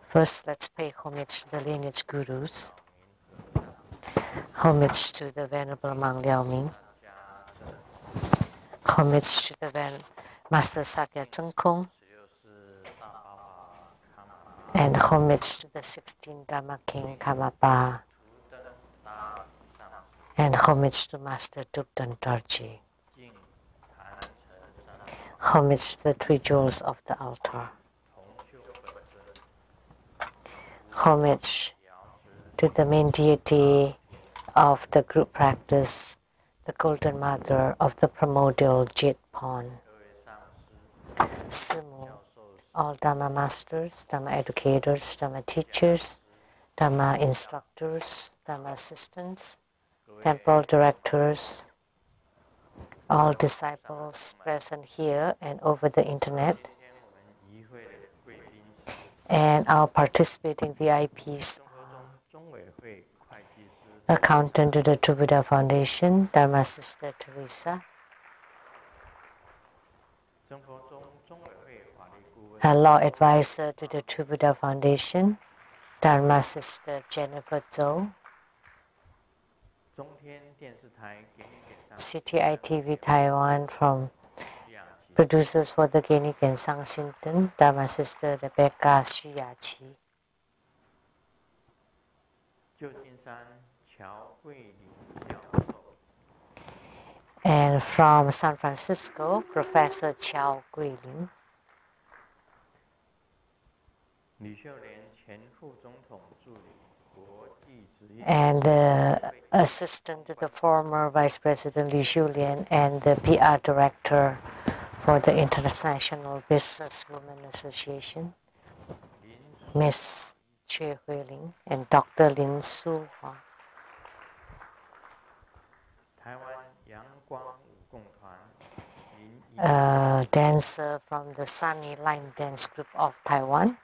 First, let's pay homage to the lineage gurus. Homage to the Venerable Mang Liao Ming. Homage to the Master Sakya Tseng Kong. And homage to the 16th Dharma King Karmapa. And homage to Master Dukdan Dorji. Homage to the three jewels of the altar. Homage to the main deity of the group practice, the Golden Mother of the primordial jade pond. Simu, all Dharma masters, Dharma educators, Dharma teachers, Dharma instructors, Dharma assistants, temple directors, all disciples present here and over the internet, and our participating VIPs, accountant to the True Buddha Foundation, Dharma Sister Teresa, a law advisor to the True Buddha Foundation, Dharma Sister Jennifer Zhou, CTI TV Taiwan from producers for the Geni Gensang Shinton, Dharma Sister Rebecca Xuyaqi. And from San Francisco, Professor Qiao Guilin. And the assistant to the former Vice President Li Julian and the PR director for the International Businesswomen Association, Miss Chue Huiling and Dr. Lin Su Huang. A dancer from the Sunny Line Dance Group of Taiwan,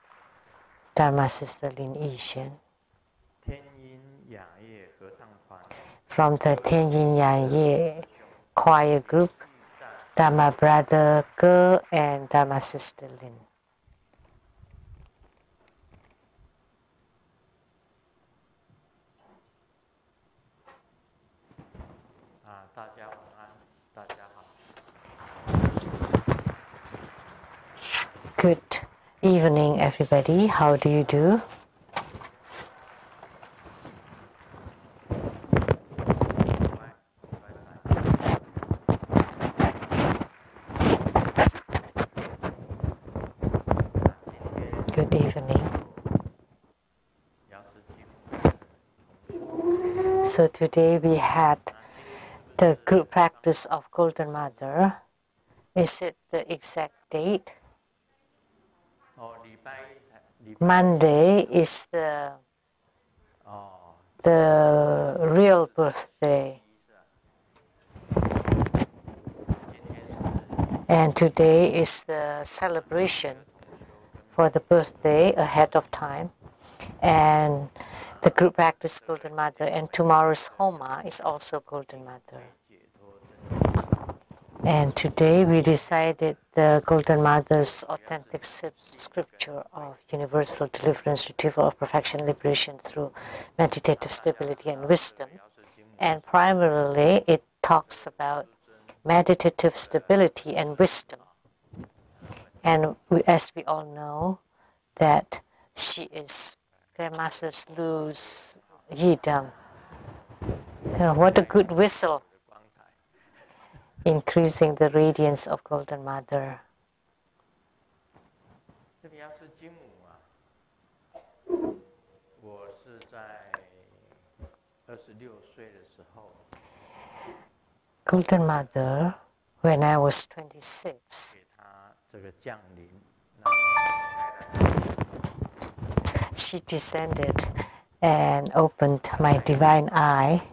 Dharma Sister Lin Yixuan. From the Tianjin Yang Choir Group, Dharma Brother Ge and Dharma Sister Lin. Good evening, everybody. How do you do? Good evening. So today we had the group practice of Golden Mother. Is it the exact date? Monday is the real birthday. And today is the celebration for the birthday ahead of time. And the group practice Golden Mother, and tomorrow's Homa is also Golden Mother. And today we decided the Golden Mother's authentic scripture of universal deliverance, retrieval of perfection, liberation through meditative stability and wisdom. And primarily it talks about meditative stability and wisdom. And as we all know, that she is Grandmaster Lu's Yidam. What a good whistle! Increasing the radiance of Golden Mother. Golden Mother, when I was 26, she descended and opened my divine eye.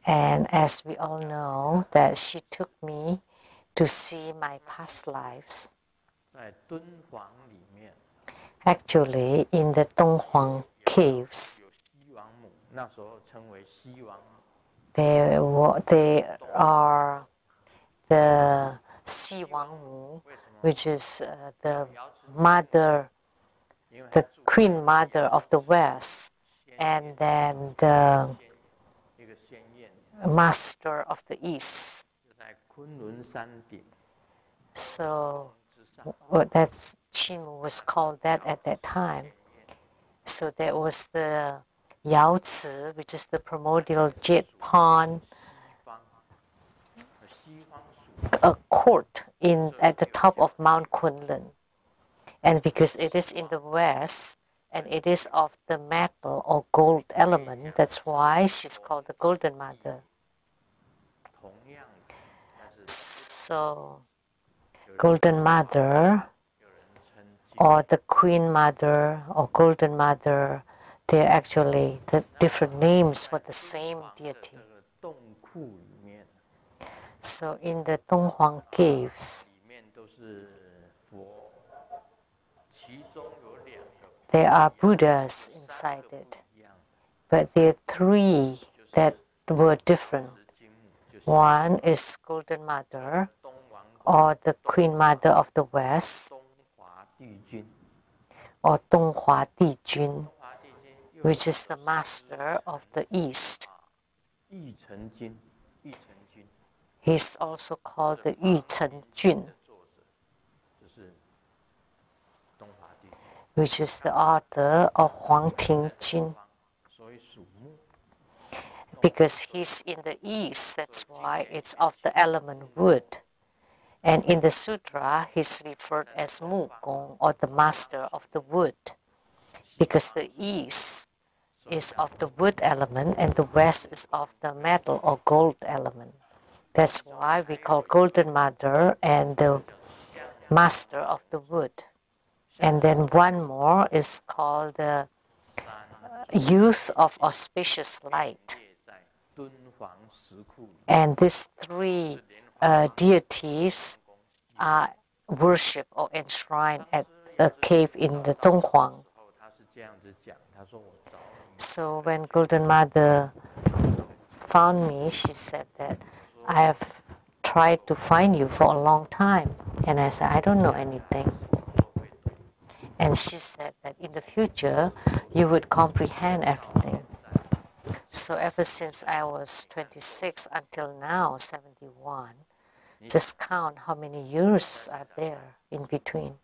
And as we all know, that she took me to see my past lives. Actually, in the Donghuang caves, they are the Xi Wangmu, which is the mother, the queen mother of the West, and then the master of the East. So that's Qinmu was called that at that time. So there was the Yao Ci, which is the primordial jade pond, a court at the top of Mount Kunlun. And because it is in the west and it is of the metal or gold element, that's why she's called the Golden Mother. So, Golden Mother or the Queen Mother or Golden Mother, they're actually the different names for the same deity. So in the Donghuang caves, there are Buddhas inside it, but there are three that were different. One is Golden Mother, or the Queen Mother of the West, or Donghua Dijun, which is the Master of the East. He's also called the Yu Chen Jun, which is the author of Huang Ting Jin. Because he's in the east, that's why it's of the element wood. And in the sutra, he's referred as Mu Gong, or the master of the wood. Because the east is of the wood element and the west is of the metal or gold element. That's why we call Golden Mother and the master of the wood. And then one more is called the youth of auspicious light. And these three deities are worshipped or enshrined at the cave in the Donghuang. So when Golden Mother found me, she said that I have tried to find you for a long time. And I said, I don't know anything. And she said that in the future, you would comprehend everything. So ever since I was 26 until now, 71, just count how many years are there in between.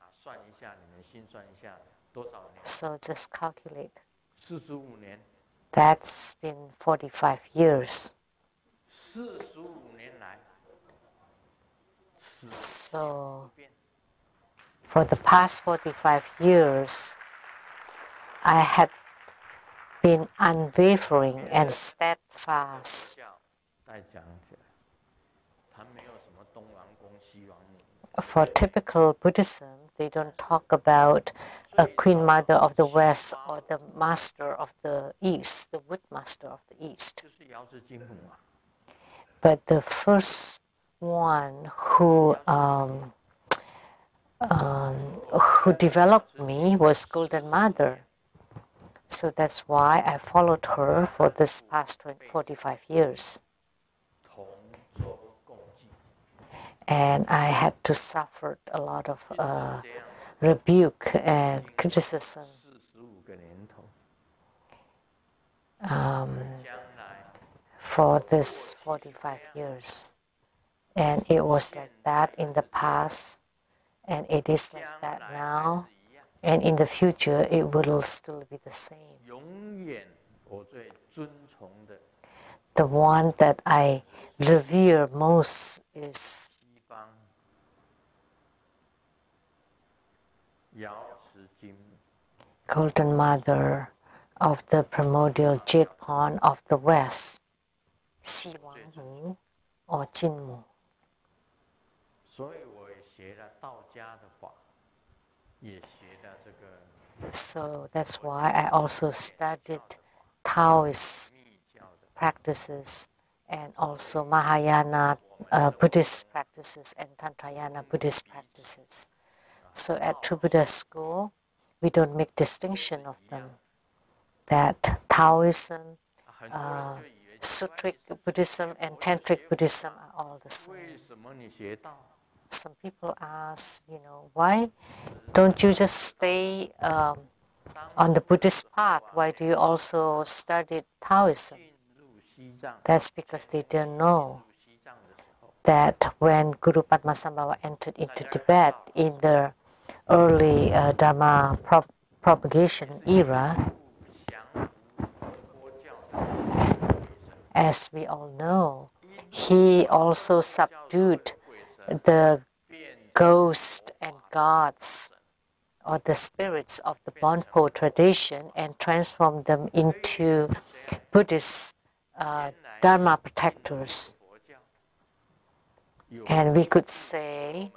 So just calculate. That's been 45 years. So for the past 45 years, I had been unwavering and steadfast. For typical Buddhism, they don't talk about a Queen Mother of the West or the Master of the East, the Wood Master of the East. But the first one who developed me was Golden Mother. So that's why I followed her for this past 45 years. And I had to suffer a lot of rebuke and criticism. For this 45 years. And it was like that in the past, and it is like that now, and in the future it will still be the same. The one that I revere most is Golden Mother of the primordial jade pond of the West, Xi Wangmu or Jinmu. So that's why I also studied Taoist practices and also Mahayana Buddhist practices and Tantrayana Buddhist practices. So at True Buddha School, we don't make distinction of them. That Taoism, Sutric Buddhism, and Tantric Buddhism are all the same. some people ask, why don't you just stay on the Buddhist path? Why do you also study Taoism? That's because they don't know that when Guru Padmasambhava entered into Tibet in the early Dharma propagation era, as we all know, he also subdued the ghosts and gods or the spirits of the Bonpo tradition and transformed them into Buddhist Dharma protectors. And we could say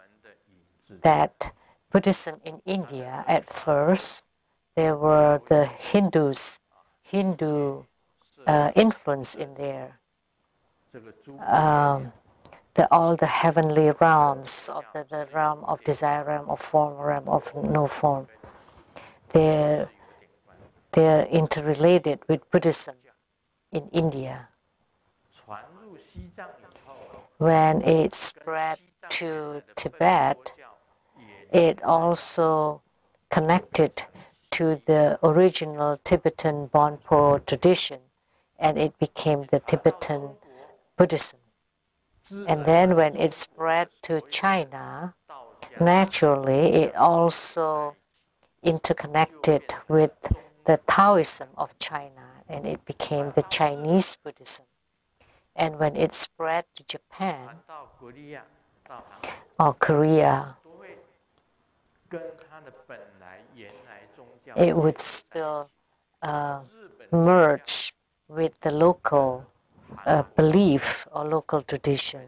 that Buddhism in India, at first, there were the Hindu influence in there. All the heavenly realms, of the realm of desire, realm of form, realm of no form, they're interrelated with Buddhism in India. When it spread to Tibet, it also connected to the original Tibetan Bonpo tradition, and it became the Tibetan Buddhism. And then when it spread to China, naturally it also interconnected with the Taoism of China, and it became the Chinese Buddhism. And when it spread to Japan or Korea, it would still merge with the local belief or local tradition.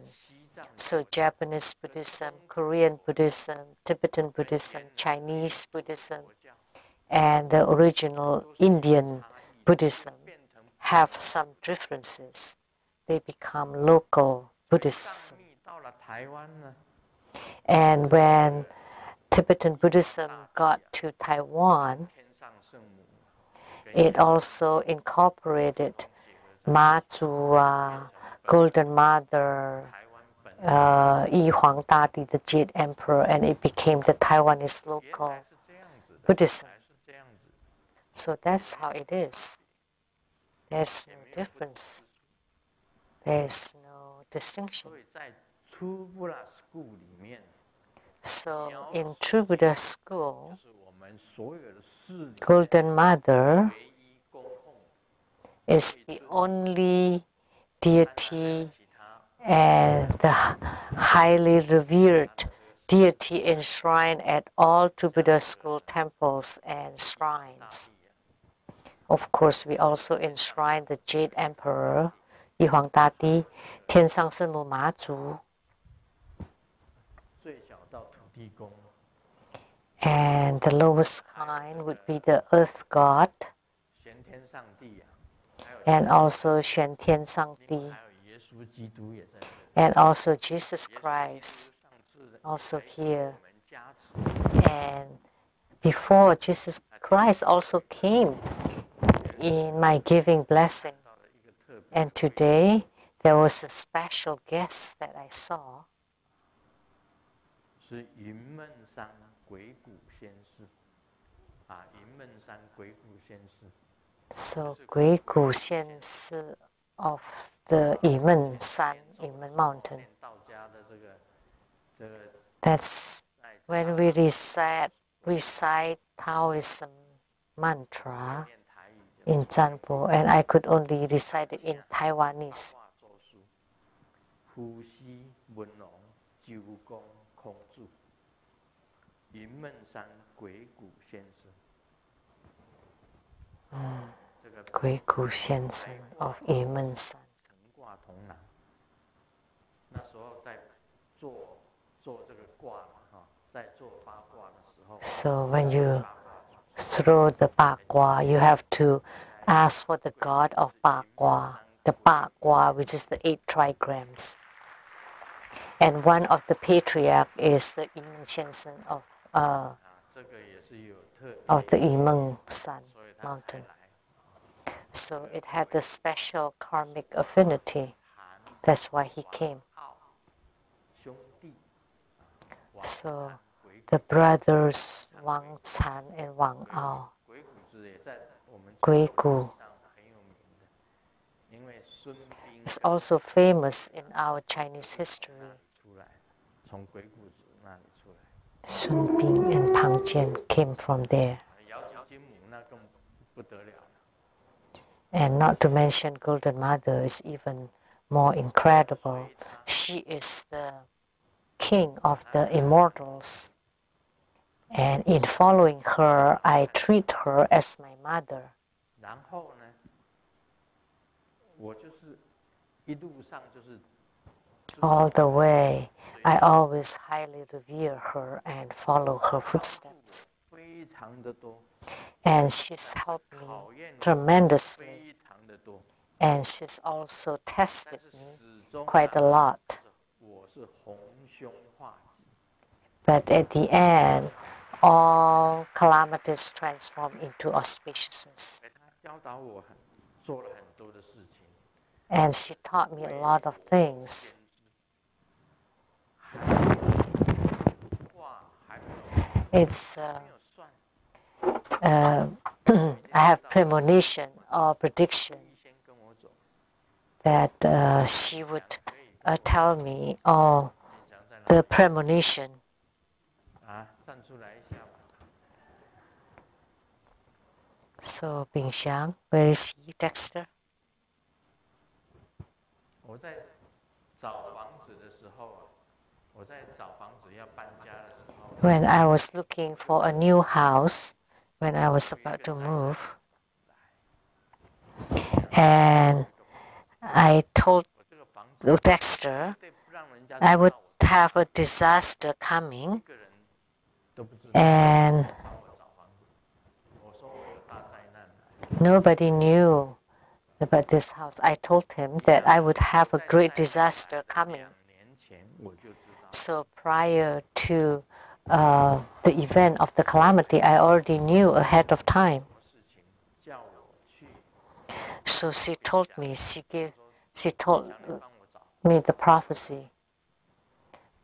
So Japanese Buddhism, Korean Buddhism, Tibetan Buddhism, Chinese Buddhism, and the original Indian Buddhism have some differences. They become local Buddhism. And when Tibetan Buddhism got to Taiwan, it also incorporated Ma-Zhu, Golden Mother, Yi Huang Dadi, the Jade Emperor, and it became the Taiwanese local Buddhism. So that's how it is. There's no difference. There's no distinction. So in True Buddha school, Golden Mother is the only deity and the highly revered deity enshrined at all True Buddha school temples and shrines. Of course, we also enshrine the Jade Emperor, Yi Huang Dadi, Tiansang Senmu Ma-Zhu, and the lowest kind would be the Earth God, and also Xuan Tian Shangdi, and also Jesus Christ, also here. And before Jesus Christ also came in my giving blessing. And today there was a special guest that I saw. So Gui Gu Xian Si of the Yimen San, Yimen Mountain. That's when we recite Taoism mantra in Zanpo, and I could only recite it in Taiwanese. Gui Gu Xian Si of Yimen San. So when you throw the Bakwa, you have to ask for the god of Bakwa, the Bakwa, which is the 8 trigrams. And one of the patriarch is the Yimen Xiansen of the Yimen San mountain. So it had a special karmic affinity. That's why he came. So the brothers Wang Can and Wang Ao, Gui Gu, is also famous in our Chinese history. Sun Bing and Pang Jian came from there. And not to mention Golden Mother is even more incredible. She is the king of the immortals. And in following her, I treat her as my mother. All the way, I always highly revere her and follow her footsteps. And she's helped me tremendously. And she's also tested me quite a lot. But at the end, all calamities transform into auspiciousness. And she taught me a lot of things. It's I have premonition or prediction that she would tell me, oh, the premonition. So, Bing Xiang, where is he, Dexter? When I was looking for a new house, when I was about to move, and I told Dexter I would have a disaster coming, and nobody knew about this house. I told him that I would have a great disaster coming. So prior to the event of the calamity, I already knew ahead of time. So she told me, she told me the prophecy.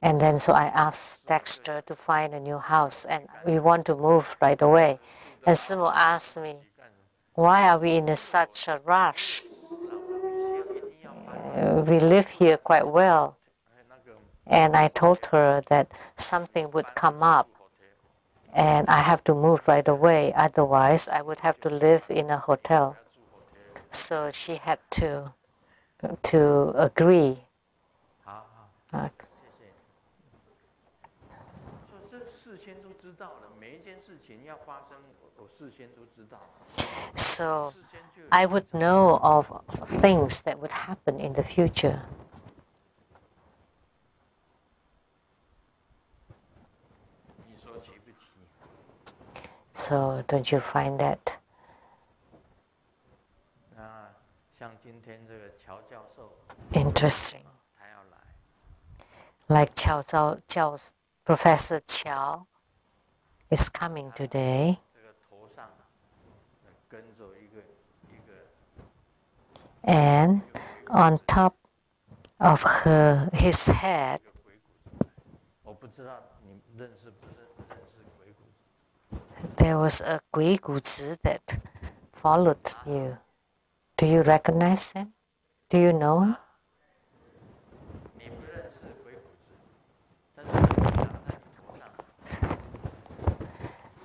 And then so I asked Dexter to find a new house, and we want to move right away. And Simo asked me, why are we in such a rush? We live here quite well. And I told her that something would come up and I have to move right away. Otherwise, I would have to live in a hotel. So she had to agree. So I would know of things that would happen in the future. So don't you find that? Interesting. Like Professor Qiao is coming today. And on top of his head, there was a Gui Gu Zi that followed you. Do you recognize him? Do you know him?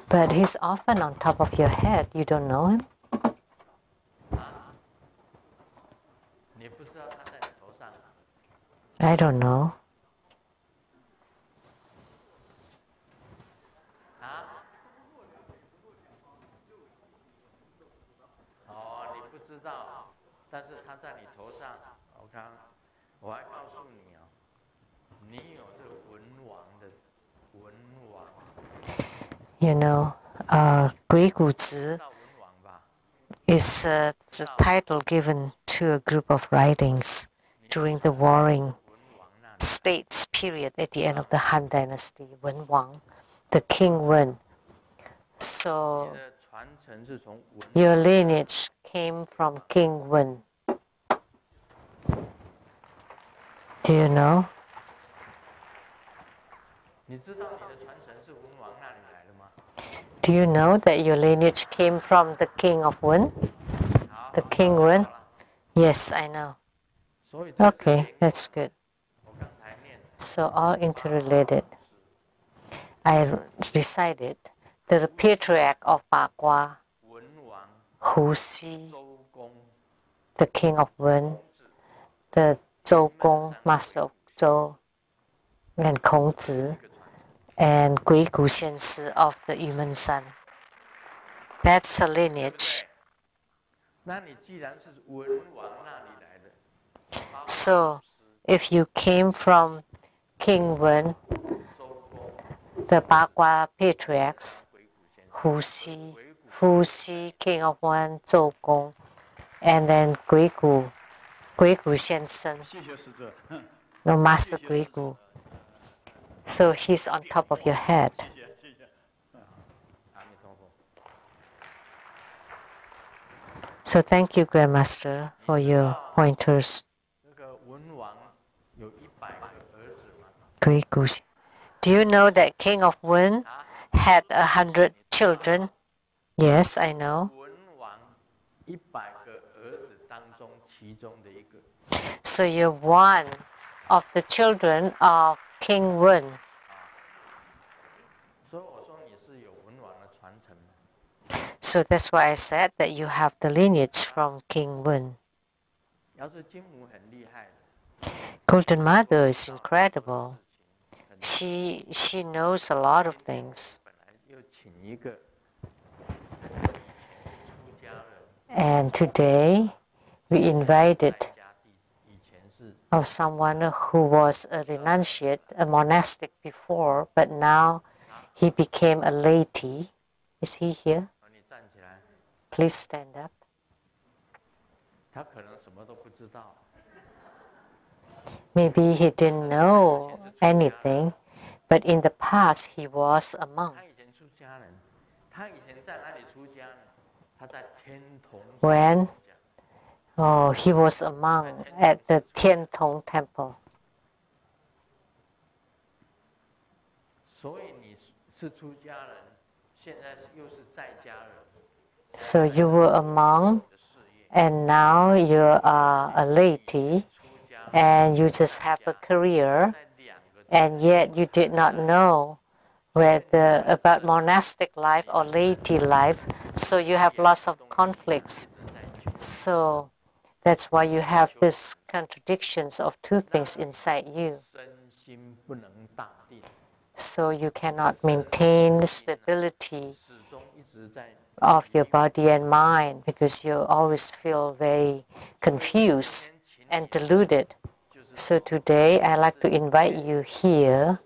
But he's often on top of your head. You don't know him? I don't know. You know, Gui Gu Zi is the title given to a group of writings during the warring states period at the end of the Han Dynasty, Wen Wang, the King Wen. So your lineage came from King Wen. Do you know? Do you know that your lineage came from the king of Wen? The king Wen? Yes, I know. Okay, that's good. So all interrelated. I recited that the patriarch of Bagua, Hu Xi, the king of Wen, the Dzogchen, master of Zhou, and Kongzi, and Gui Gu Xiansi of the Yumen San. That's a lineage. So, if you came from King Wen, the Bagua patriarchs, Hu Xi, king of Wen, Zhou Gong, and then Gui Gu Xiansen, no Master Gui Gu. So he's on top of your head. So thank you, Grandmaster, for your pointers. Gui Gu. Do you know that King of Wen had 100 children? Yes, I know. So you're one of the children of King Wen. So that's why I said that you have the lineage from King Wen. Golden Mother is incredible. She knows a lot of things. And today we invited of someone who was a renunciate, a monastic before, but now he became a laity. Is he here? Please stand up. Maybe he didn't know anything, but in the past he was a monk. When? Oh, he was a monk at the Tiantong Temple. So you were a monk, and now you are a laity, and you just have a career, and yet you did not know whether about monastic life or laity life, so you have lots of conflicts. So that's why you have these contradictions of two things inside you. So you cannot maintain the stability of your body and mind because you always feel very confused and deluded. So today I'd like to invite you here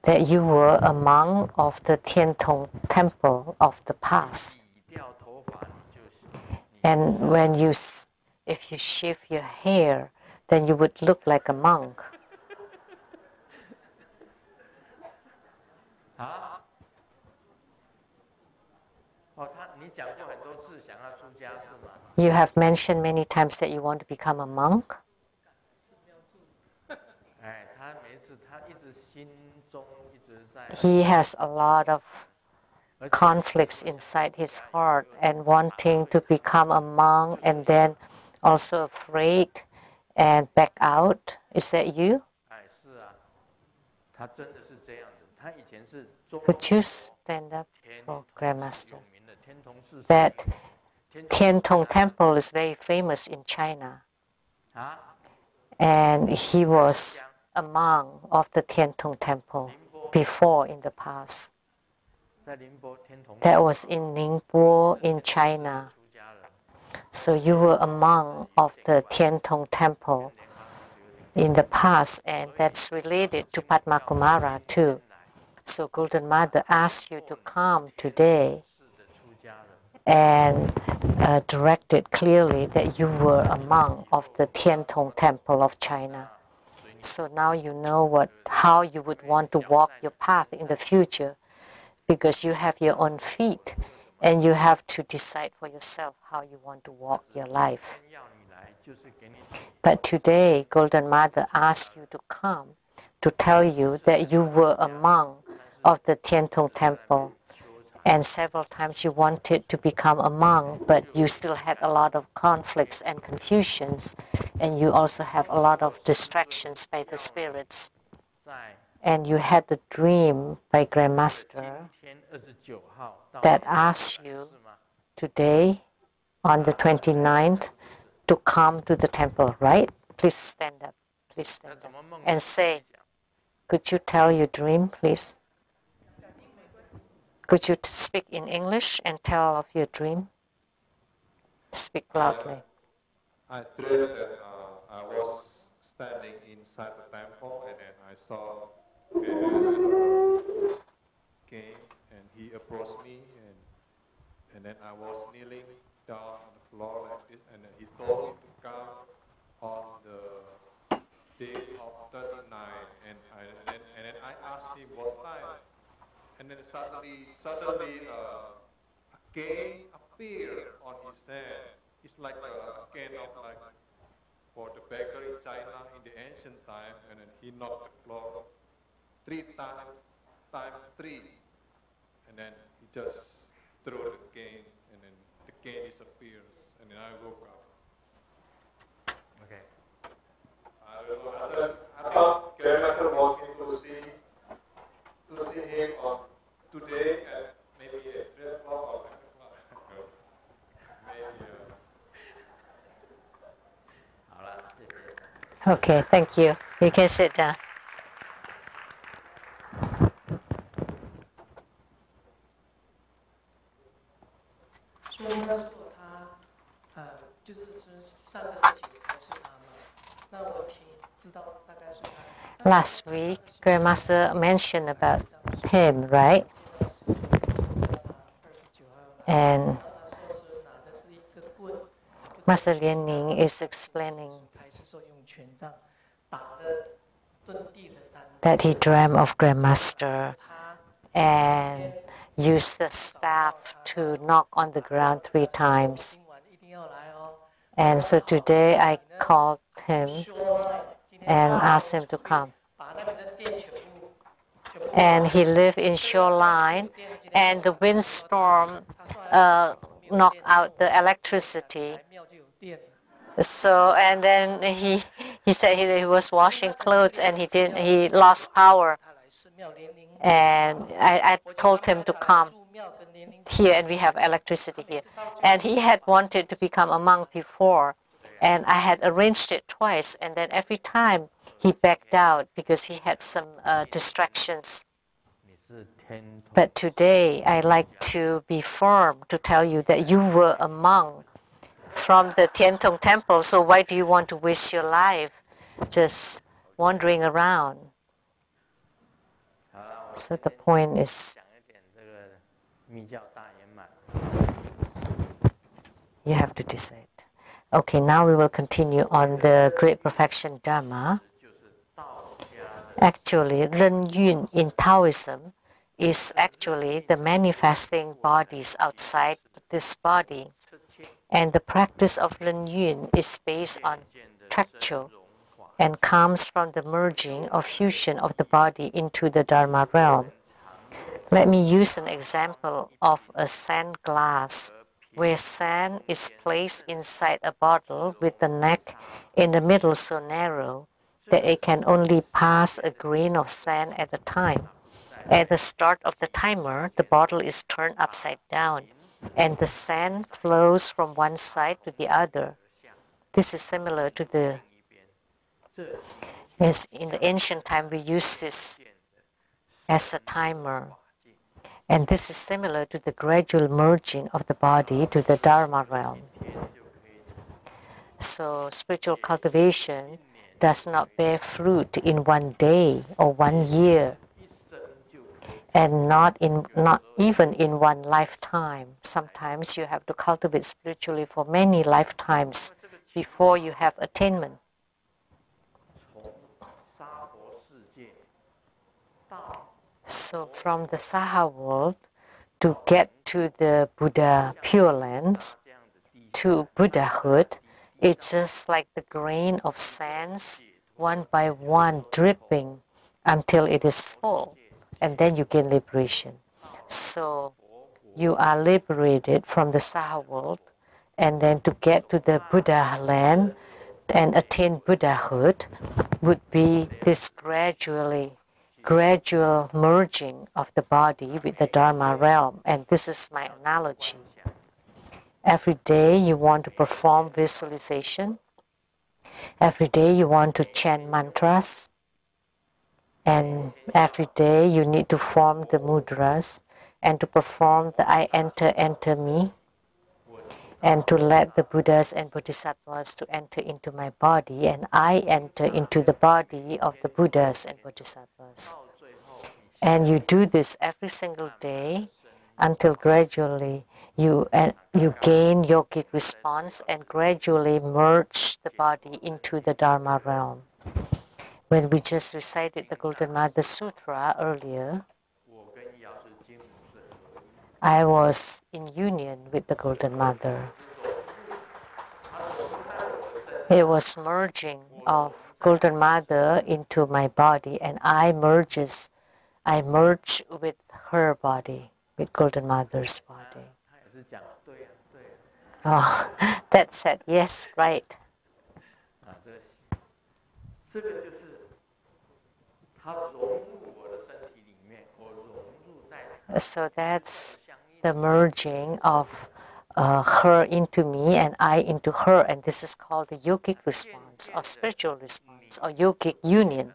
that you were a monk of the Tiantong Temple of the past. And if you shave your hair, then you would look like a monk. You have mentioned many times that you want to become a monk. He has a lot of conflicts inside his heart and wanting to become a monk and then also afraid and back out. Is that you? Would you stand up for Grandmaster? That Tiantong Temple is very famous in China. And he was a monk of the Tiantong Temple before in the past. That was in Ningbo in China. So you were a monk of the Tiantong Temple in the past, and that's related to Padma Kumara too. So Golden Mother asked you to come today and directed clearly that you were a monk of the Tiantong Temple of China. So now you know how you would want to walk your path in the future, because you have your own feet and you have to decide for yourself how you want to walk your life. But today, Golden Mother asked you to come to tell you that you were a monk of the Tiantong Temple. And several times you wanted to become a monk, but you still had a lot of conflicts and confusions, and you also have a lot of distractions by the spirits. And you had the dream by Grandmaster that asked you today, on the 29th, to come to the temple, right? Please stand up. Please stand up. And say, could you tell your dream, please? Could you speak in English and tell of your dream? Speak loudly. I dreamed that I was standing inside the temple, and then I saw Grandmaster came and he approached me, and then I was kneeling down on the floor like this, and then he told me to come on the day of 39, and then I asked him what time, and then suddenly a cane appeared on his hand. It's like a cane of like for the baker in China in the ancient time, and then he knocked the floor 3 times 3, and then he just threw the cane, and then the cane disappears, and then I woke up. Okay. I don't know. I thought Grandmaster wants me to see him on today at maybe at 3 o'clock or 9 o'clock. Maybe. Okay, thank you. You can sit down. Last week, Grandmaster mentioned about him, right? And Master Lian is explaining that he dreamt of Grandmaster and used the staff to knock on the ground 3 times. And so today I called him and asked him to come. And he lived in Shoreline, and the windstorm knocked out the electricity. So, and then he said he was washing clothes and he lost power. And I told him to come here, and we have electricity here. And he had wanted to become a monk before, and I had arranged it twice, and then every time he backed out because he had some distractions. But today I like to be firm to tell you that you were a monk from the Tiantong Temple, so why do you want to waste your life just wandering around? So the point is, you have to decide. Okay, now we will continue on the Great Perfection Dharma. Actually, Ren Yun in Taoism is actually the manifesting bodies outside this body. And the practice of Ren Yun is based on Trekcho and comes from the merging or fusion of the body into the Dharma realm. Let me use an example of a sand glass, where sand is placed inside a bottle with the neck in the middle so narrow that it can only pass a grain of sand at a time. At the start of the timer, the bottle is turned upside down, and the sand flows from one side to the other. This is similar to the, as in the ancient time we used this as a timer. And this is similar to the gradual merging of the body to the Dharma realm. So spiritual cultivation does not bear fruit in one day or 1 year, and not even in one lifetime. Sometimes you have to cultivate spiritually for many lifetimes before you have attainment. So from the Saha world to get to the Buddha Pure Lands, to Buddhahood, it's just like the grain of sands, one by one dripping until it is full, and then you gain liberation. So you are liberated from the Saha world, and then to get to the Buddha land and attain Buddhahood would be this gradual merging of the body with the Dharma realm. And this is my analogy. Every day you want to perform visualization. Every day you want to chant mantras. And every day you need to form the mudras and to perform the I enter me, and to let the Buddhas and Bodhisattvas to enter into my body, and I enter into the body of the Buddhas and Bodhisattvas. And you do this every single day until gradually you gain yogic response and gradually merge the body into the Dharma realm. When we just recited the Golden Mother Sutra earlier, I was in union with the Golden Mother. It was merging of Golden Mother into my body, and I merge with her body, with Golden Mother's body. Oh, that said, yes, right. So that's the merging of her into me and I into her, and this is called the yogic response or spiritual response or yogic union.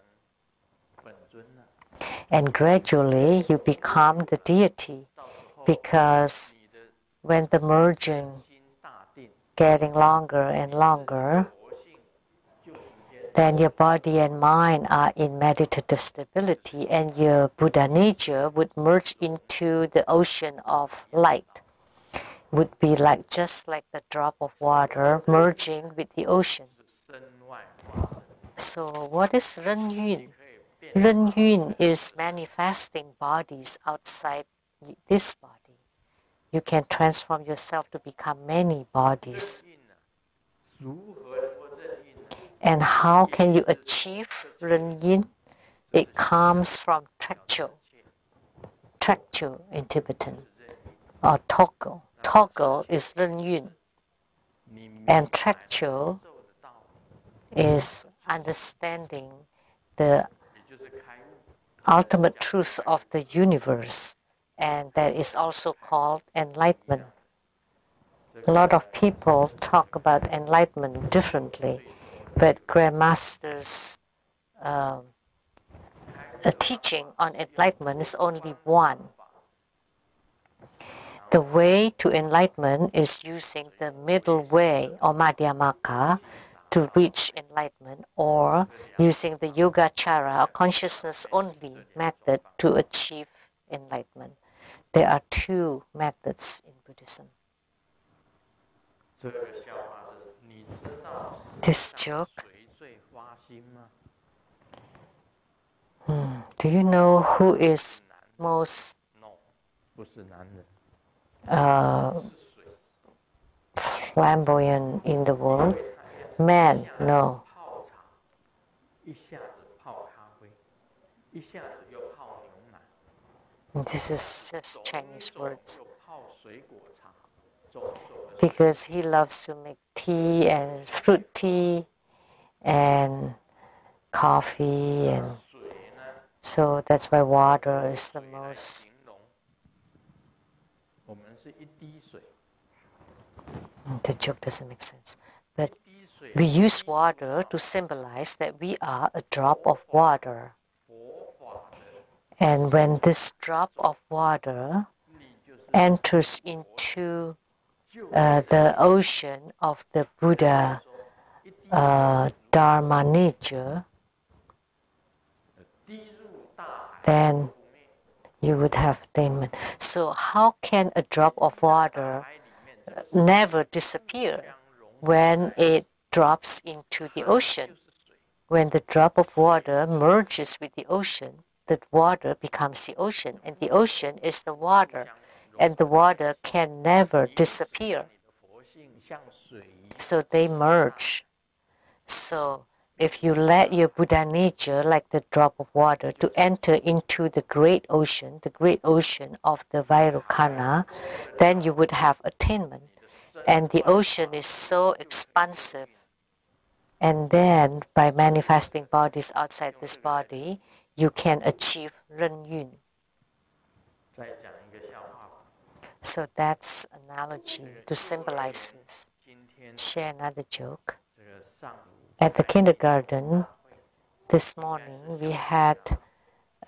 And gradually you become the deity, because when the merging getting longer and longer, then your body and mind are in meditative stability, and your Buddha nature would merge into the ocean of light. Would be like just like the drop of water merging with the ocean. So what is Ren Yun? Ren Yun is manifesting bodies outside this body. You can transform yourself to become many bodies. And how can you achieve Ren Yin? It comes from Trekcho in Tibetan, or Toggle. Toggle is Ren Yun. And Trekcho is understanding the ultimate truth of the universe, and that is also called enlightenment. A lot of people talk about enlightenment differently, but Grandmaster's teaching on enlightenment is only one. The way to enlightenment is using the middle way or Madhyamaka to reach enlightenment, or using the Yogacara or consciousness only method to achieve enlightenment. There are two methods in Buddhism. This joke. Do you know who is most flamboyant in the world? Man, no. This is just Chinese words. Because he loves to make tea and fruit tea and coffee, and so that's why water is the most. The joke doesn't make sense. But we use water to symbolize that we are a drop of water. And when this drop of water enters into the ocean of the Buddha Dharma nature, then you would have attainment. So how can a drop of water never disappear when it drops into the ocean? When the drop of water merges with the ocean, the water becomes the ocean, and the ocean is the water, and the water can never disappear. So they merge. So if you let your Buddha nature, like the drop of water, to enter into the great ocean of the Vairocana, then you would have attainment. And the ocean is so expansive. And then by manifesting bodies outside this body, you can achieve Ren Yun. So that's analogy to symbolize this. Share another joke. At the kindergarten this morning, we had,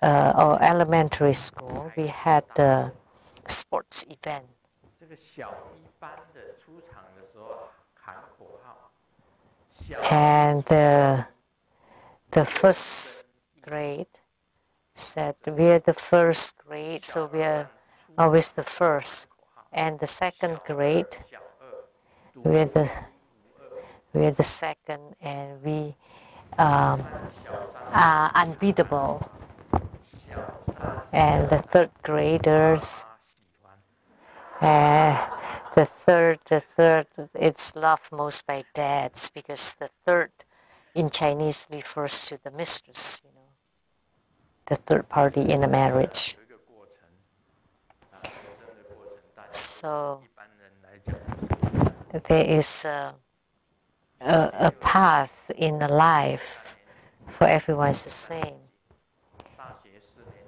or elementary school, we had a sports event. And the first grade said, we're the first grade, so we're always the first. And the second grade, we're the second, and we are unbeatable. And the third graders, the third, it's loved most by dads, because the third in Chinese refers to the mistress, the third party in a marriage. So there is a path in a life for everyone is the same.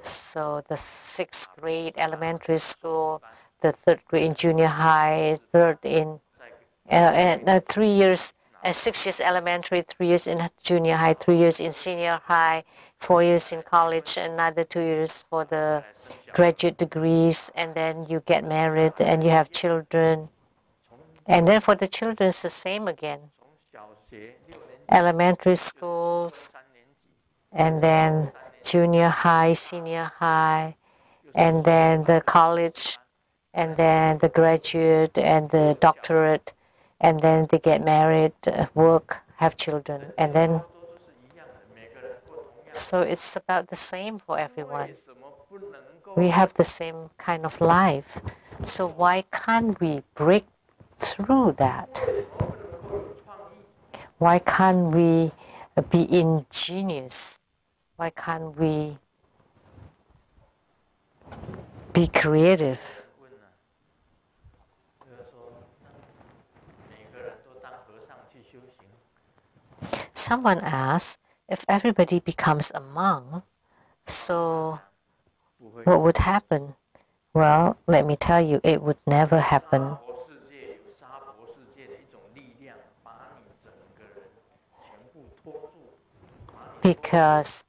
So the 6th grade elementary school, the 3rd grade in junior high, 3rd in 3 years, 6 years elementary, 3 years in junior high, 3 years in senior high, 4 years in college, another 2 years for the graduate degrees, and then you get married and you have children. And then for the children, it's the same again. Elementary schools, and then junior high, senior high, and then the college, and then the graduate and the doctorate, and then they get married, work, have children, and then so it's about the same for everyone. We have the same kind of life. So why can't we break through that? Why can't we be ingenious? Why can't we be creative? Someone asked, if everybody becomes a monk, so what would happen? Well, let me tell you, it would never happen. Because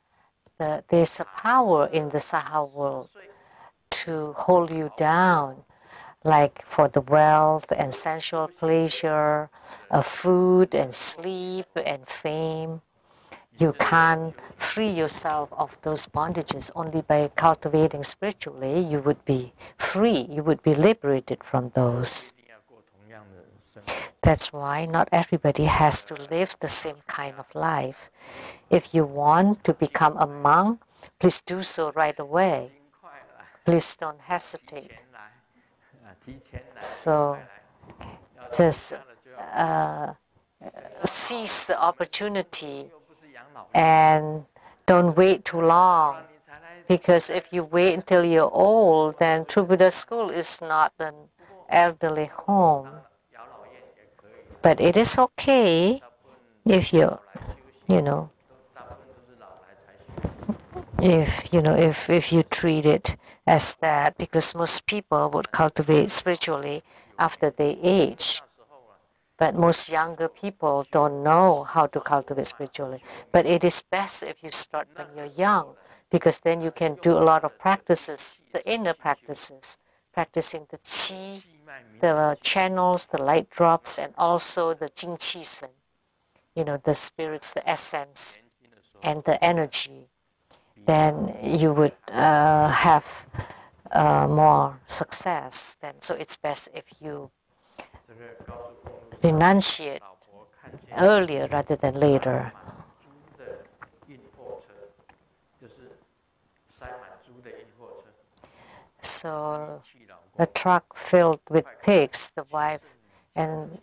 there's a power in the Saha world to hold you down, like for the wealth and sensual pleasure, food and sleep and fame. You can't free yourself of those bondages. Only by cultivating spiritually, you would be free, you would be liberated from those. That's why not everybody has to live the same kind of life. If you want to become a monk, please do so right away. Please don't hesitate. So just seize the opportunity and don't wait too long. Because if you wait until you're old, then True Buddha School is not an elderly home. But it is okay if if you treat it as that, because most people would cultivate spiritually after they age. But most younger people don't know how to cultivate spiritually. But it is best if you start when you're young, because then you can do a lot of practices, the inner practices, practicing the qi, the channels, the light drops, and also the jing qi sen, the spirits, the essence, and the energy. Then you would have more success. So it's best if you renunciate earlier rather than later. So the truck filled with pigs, the wife and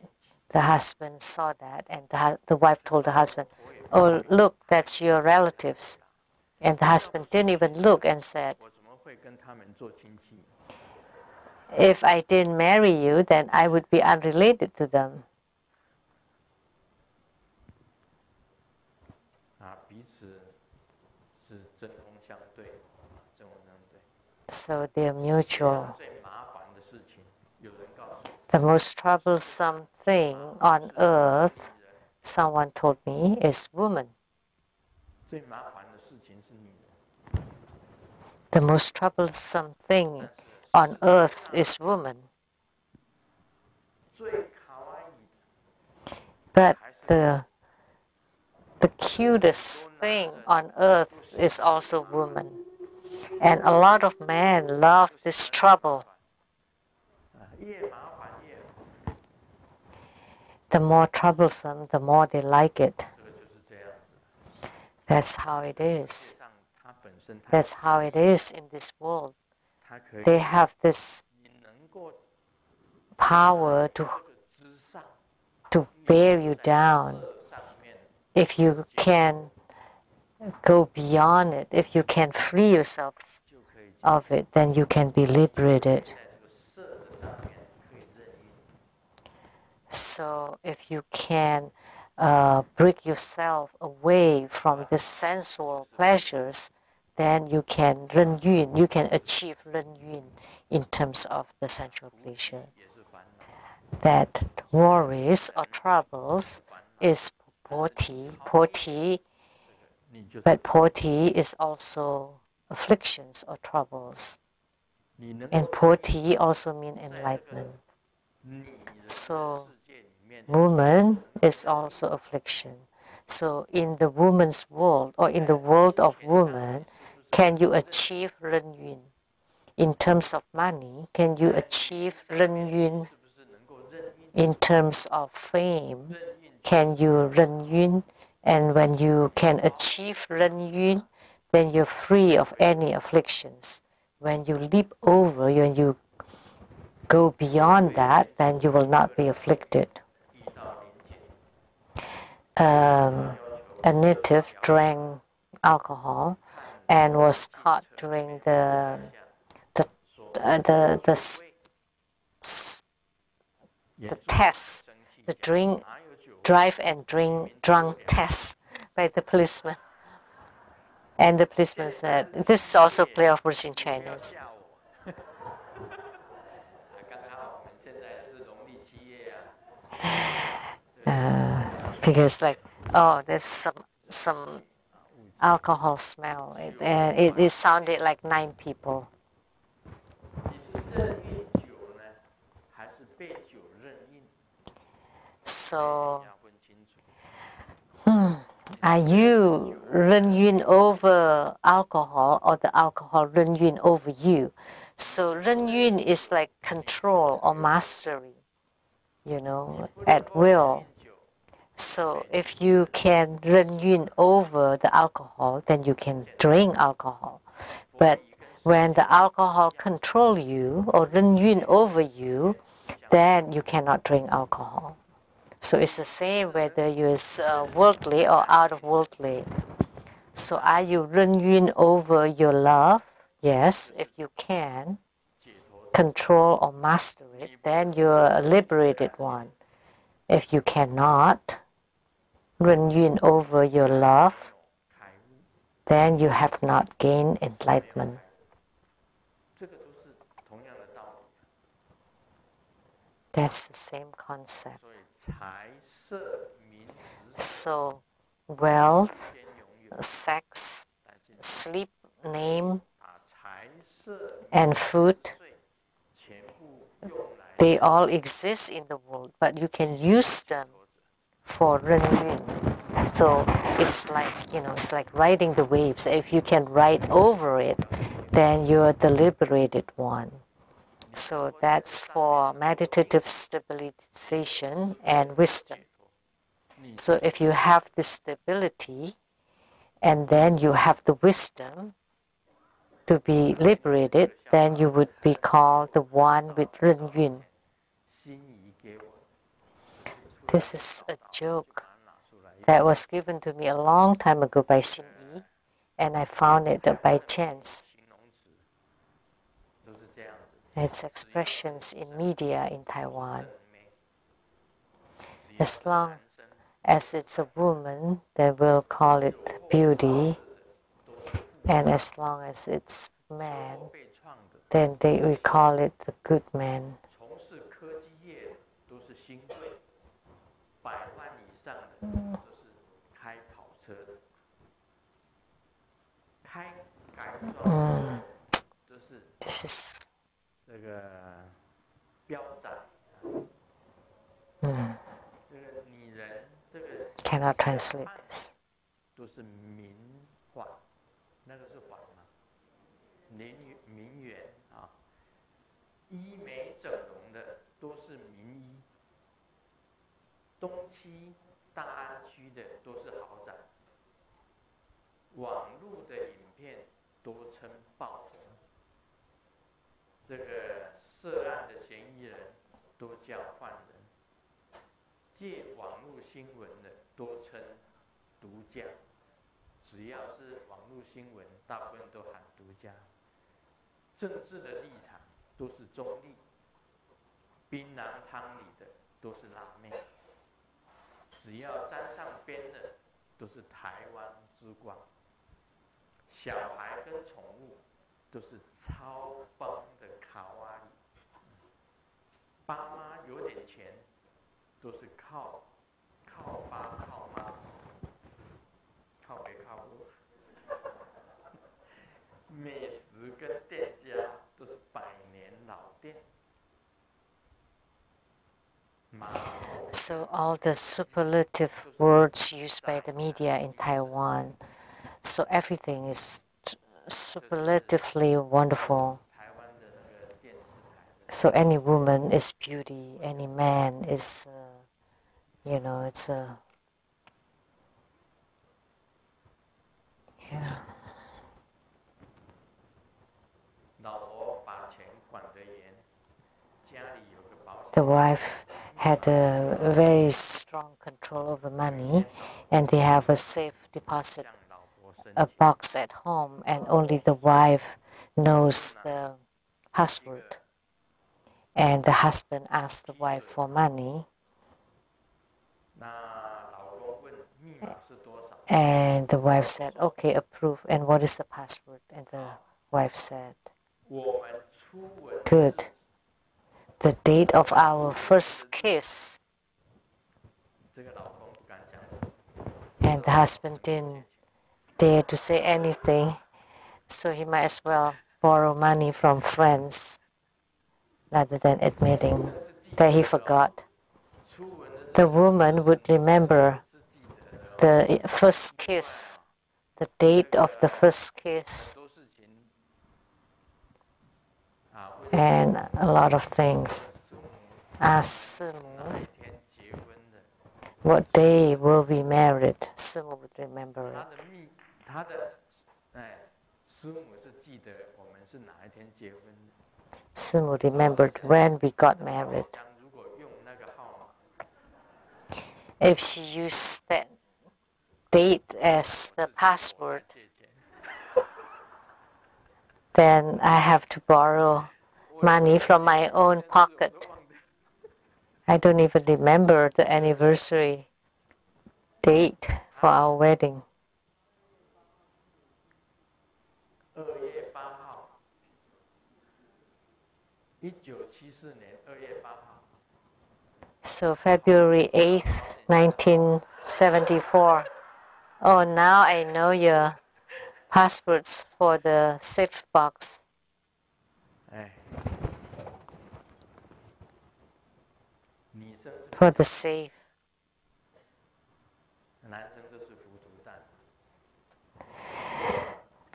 the husband saw that, and the wife told the husband, "Oh, look, that's your relatives." And the husband didn't even look and said, "If I didn't marry you, then I would be unrelated to them." So they're mutual. The most troublesome thing on earth, someone told me, is woman. The most troublesome thing on earth is woman. But the cutest thing on earth is also woman. And a lot of men love this trouble. The more troublesome, the more they like it. That's how it is. That's how it is in this world. They have this power to bear you down. If you can go beyond it, if you can free yourself of it, then you can be liberated. So if you can break yourself away from the sensual pleasures, then you can ren yun, you can achieve ren yun in terms of the sensual pleasure. That worries or troubles is poti, but poti is also afflictions or troubles. And poti also means enlightenment. So woman is also affliction. So in the woman's world, or in the world of woman, can you achieve ren yun? In terms of money, can you achieve ren yun? In terms of fame, can you ren yun? And when you can achieve ren yun, then you're free of any afflictions. When you leap over, when you go beyond that, then you will not be afflicted. A native drank alcohol and was caught during the test, the drive and drunk test by the policeman. And the policeman said, this is also play of words in Chinese. Because like, oh, there's some alcohol smell, and it sounded like 9 people. So, are you ren yun over alcohol, or the alcohol ren yun over you? So ren yun is like control or mastery, at will. So if you can ren yun over the alcohol, then you can drink alcohol. But when the alcohol control you or ren yun over you, then you cannot drink alcohol. So it's the same whether you're worldly or out of worldly. So are you ren yun over your love? Yes, if you can control or master it, then you're a liberated one. If you cannot ren yun over your love, then you have not gained enlightenment. That's the same concept. So, wealth, sex, sleep, name, and food, they all exist in the world, but you can use them for ren yun. So it's like, it's like riding the waves. If you can ride over it, then you're the liberated one. So that's for meditative stabilization and wisdom. So if you have this stability, and then you have the wisdom to be liberated, then you would be called the one with ren yun. This is a joke. that was given to me a long time ago by Xin Yi, and I found it by chance. Its expressions in media in Taiwan. As long as it's a woman, they will call it beauty, and as long as it's man, then we call it the good man. This is cannot translate this. 都是名缓，那个是缓嘛？名媛啊，医美整容的都是名医，东区、大安区的都是豪宅，网络的影片都称爆红，这个涉案的嫌疑人都叫犯人，借网络新闻的都称独家。 只要是网络新闻，大部分都喊独家。政治的立场都是中立，槟榔汤里的都是辣妹，只要沾上边的都是台湾之光。小孩跟宠物都是超棒的卡哇伊，爸妈有点钱，都是靠爸靠妈。 靠北靠北，美食跟店家都是百年老店。So all the superlative words used by the media in Taiwan, so everything is superlatively wonderful. So any woman is beauty, any man is, it's a yeah. The wife had a very strong control over money, and they have a safe deposit, a box at home, and only the wife knows the password. And the husband asked the wife for money. And the wife said, okay, approve. And what is the password? And the wife said, good. The date of our first kiss. And the husband didn't dare to say anything, so he might as well borrow money from friends rather than admitting that he forgot. The woman would remember the first kiss, the date of the first kiss, and a lot of things. Ask Simu, what day will we married? Simu would remember it. Simu remembered when we got married. If she used that date as the password, then I have to borrow money from my own pocket. I don't even remember the anniversary date for our wedding. So February 8th, 1974. Oh, now I know your passwords for the safe box. For the safe.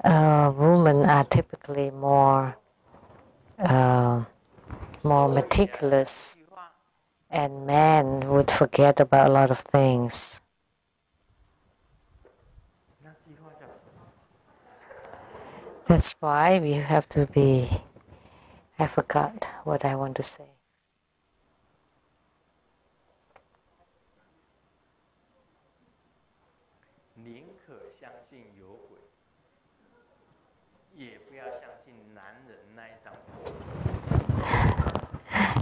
Women are typically more meticulous, and men would forget about a lot of things. That's why we have to be. I forgot what I want to say.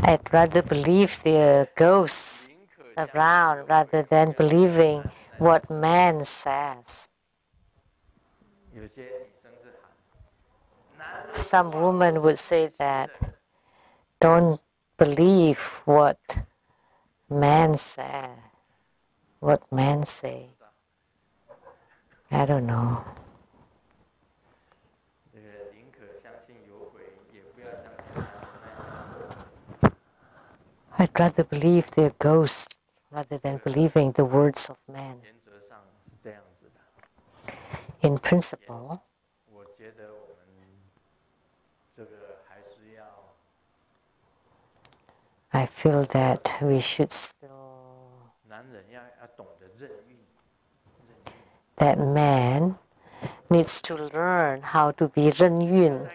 I'd rather believe there are ghosts around rather than believing what man says. Some women would say that, don't believe what man say. What men say. I don't know. I'd rather believe they're ghosts rather than believing the words of man. In principle, I feel that we should still, that man needs to learn how to be 任运.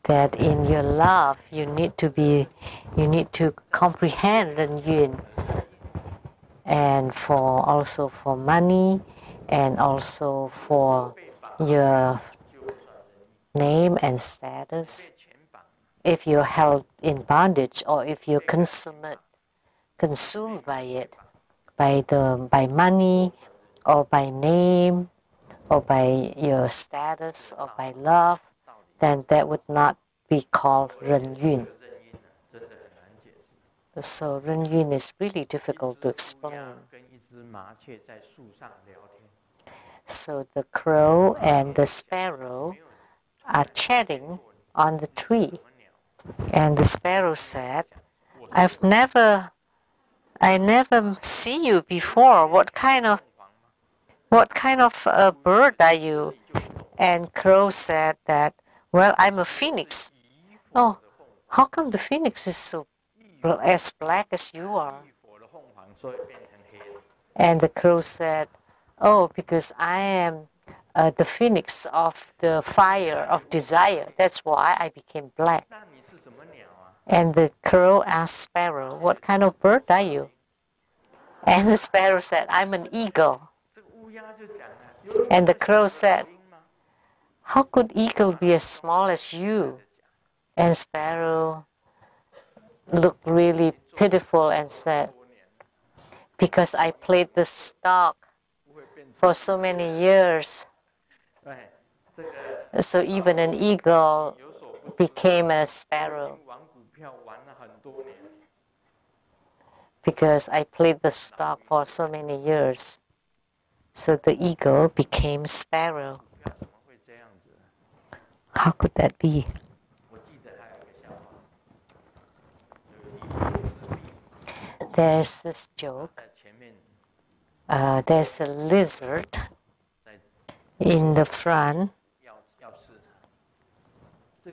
That in your love you need to comprehend 任运, and also for money, and also for your name and status. If you're held in bondage, or if you're consumed by it, by money, or by name, or by your status, or by love, then that would not be called 任运. So 任运 is really difficult to explain. So the crow and the sparrow are chatting on the tree, and the sparrow said, I never see you before. What kind of a bird are you? And crow said that, well, I'm a phoenix. Oh, how come the phoenix is so as black as you are? And the crow said, oh, because I am the phoenix of the fire of desire. That's why I became black. And the crow asked sparrow, what kind of bird are you? And the sparrow said, I'm an eagle. And the crow said, how could eagle be as small as you? And sparrow looked really pitiful and said, because I played the stock for so many years. So even an eagle became a sparrow. Because I played the stock for so many years. So the eagle became sparrow. How could that be? There's this joke. There's a lizard in the front,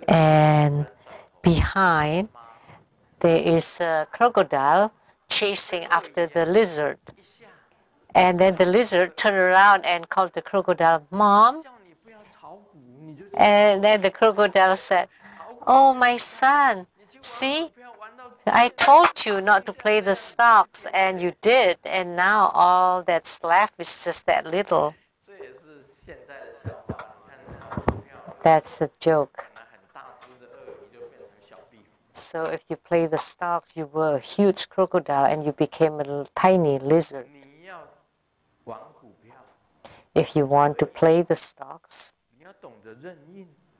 and behind there is a crocodile chasing after the lizard. And then the lizard turned around and called the crocodile, Mom. And then the crocodile said, oh, my son, see, I told you not to play the stocks, and you did, and now all that's left is just that little. That's a joke. So if you play the stocks, you were a huge crocodile and you became a tiny lizard. If you want to play the stocks,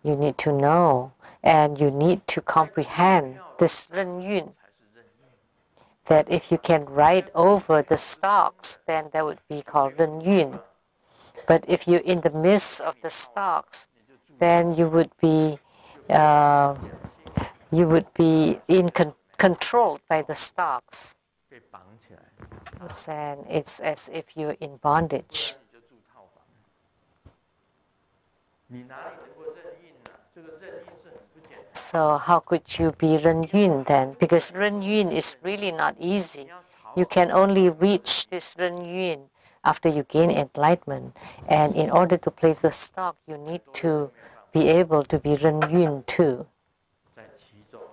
you need to know and you need to comprehend this 任运. That if you can ride over the stocks, then that would be called 任运. But if you're in the midst of the stocks, then you would be controlled by the stocks. And it's as if you're in bondage. So how could you be 任运 then? Because 任运 is really not easy. You can only reach this 任运after you gain enlightenment. And in order to play the stock, you need to be able to be 任运 too.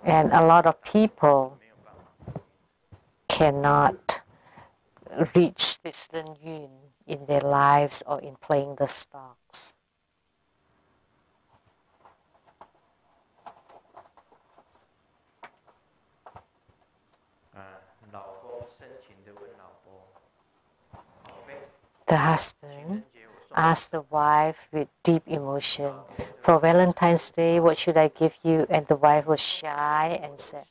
And a lot of people cannot reach this 任运 in their lives or in playing the stocks. The husband asked the wife with deep emotion, "For Valentine's Day, what should I give you?" And the wife was shy and said,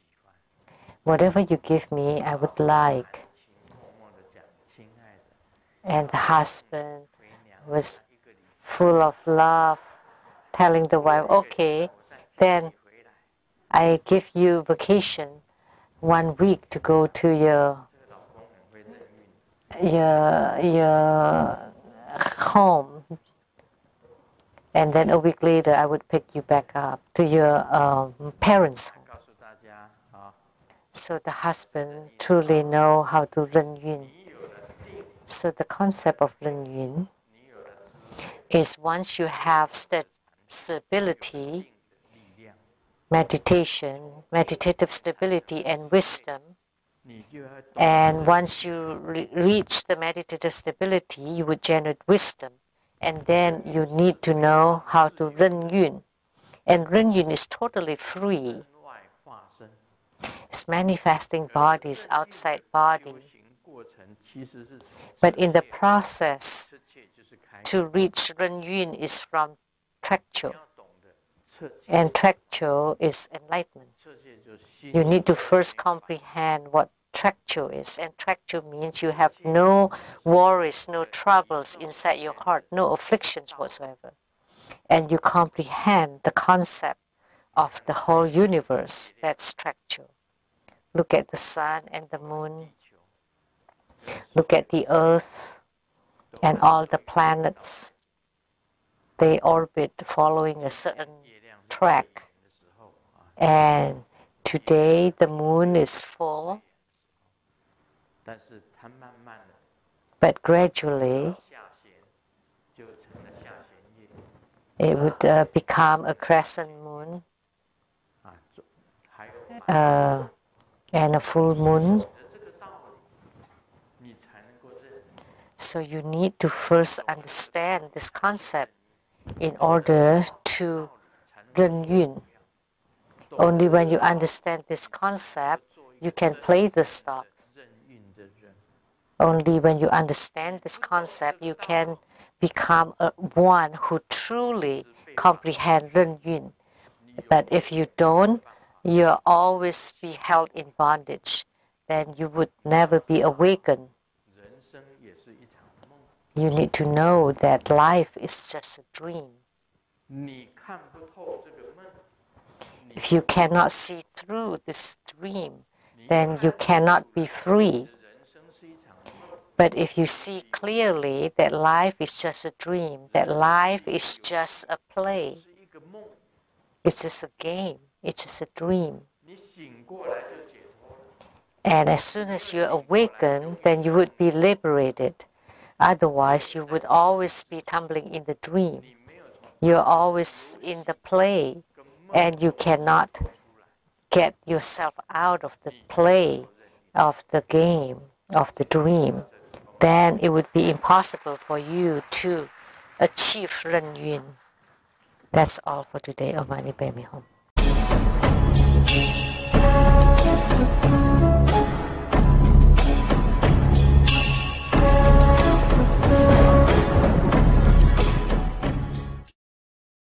"Whatever you give me, I would like." And the husband was full of love, telling the wife, "Okay, then I give you vacation 1 week to go to your home, and then a week later I would pick you back up to your parents' home." So the husband truly know how to ren yun. So the concept of ren yun is once you have stability, meditative stability and wisdom, and once you reach the meditative stability, you would generate wisdom, and then you need to know how to ren yun. And ren yun is totally free. It's manifesting bodies outside body. But in the process to reach ren yun is from trekcho. And trekcho is enlightenment. You need to first comprehend what trekcho is. And trekcho means you have no worries, no troubles inside your heart, no afflictions whatsoever. And you comprehend the concept of the whole universe. That's trekcho. Look at the sun and the moon. Look at the earth and all the planets. They orbit following a certain track. And today the moon is full, but gradually it would become a crescent moon and a full moon. So you need to first understand this concept in order to ren yun. Only when you understand this concept, you can play the stocks. Only when you understand this concept, you can become one who truly comprehends ren yun. But if you don't, you'll always be held in bondage. Then you would never be awakened. You need to know that life is just a dream. If you cannot see through this dream, then you cannot be free. But if you see clearly that life is just a dream, that life is just a play, it's just a game, it's just a dream. And as soon as you awaken, then you would be liberated. Otherwise, you would always be tumbling in the dream. You're always in the play, and you cannot get yourself out of the play, of the game, of the dream. Then it would be impossible for you to achieve ren yun. That's all for today. Om Mani Padme Hum.